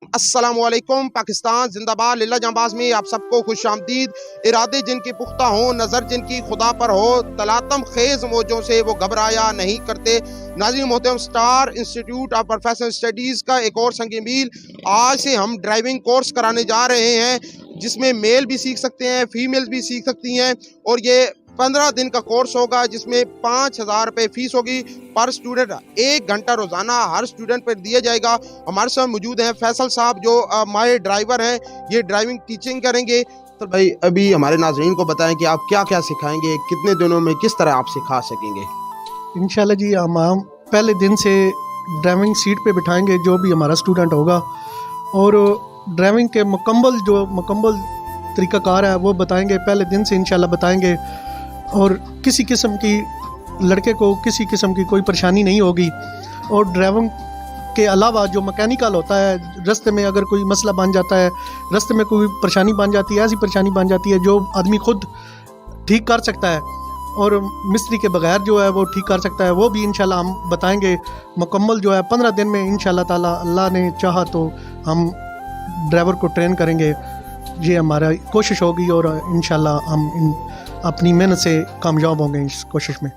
अस्सलाम वालेकुम। पाकिस्तान जिंदाबाद। लीला जंबाज में आप सबको खुश आमदीद। इरादे जिनके पुख्ता हों, नज़र जिनकी खुदा पर हो, तलातम खेज मौजों से वो घबराया नहीं करते। नाज़रीन मोहतरम, star institute of professional studies का एक और संग मील, आज से हम ड्राइविंग कोर्स कराने जा रहे हैं, जिसमें मेल भी सीख सकते हैं, फीमेल भी सीख सकती हैं। और ये 15 दिन का कोर्स होगा, जिसमें 5,000 रुपये फीस होगी पर स्टूडेंट। 1 घंटा रोजाना हर स्टूडेंट पर दिया जाएगा। हमारे साथ मौजूद हैं फैसल साहब, जो माहिर ड्राइवर हैं, ये ड्राइविंग टीचिंग करेंगे। तो भाई अभी हमारे नाज़रीन को बताएं कि आप क्या क्या सिखाएंगे, कितने दिनों में किस तरह आप सिखा सकेंगे। इंशाल्लाह जी, हम पहले दिन से ड्राइविंग सीट पे बिठाएंगे जो भी हमारा स्टूडेंट होगा, और ड्राइविंग के मुकम्मल तरीक़ाकार है वो बताएंगे, पहले दिन से इंशाल्लाह बताएंगे। और किसी किस्म की लड़के को किसी किस्म की कोई परेशानी नहीं होगी। और ड्राइविंग के अलावा जो मैकेनिकल होता है, रास्ते में अगर कोई मसला बन जाता है, रास्ते में कोई परेशानी बन जाती है, ऐसी परेशानी बन जाती है जो आदमी खुद ठीक कर सकता है और मिस्त्री के बगैर जो है वो ठीक कर सकता है, वो भी इंशाल्लाह हम बताएंगे। मुकम्मल जो है 15 दिन में इंशाल्लाह ताला, अल्लाह ने चाहा तो हम ड्राइवर को ट्रेन करेंगे। ये हमारा कोशिश होगी और इंशाल्लाह हम अपनी मेहनत से कामयाब होंगे इस कोशिश में।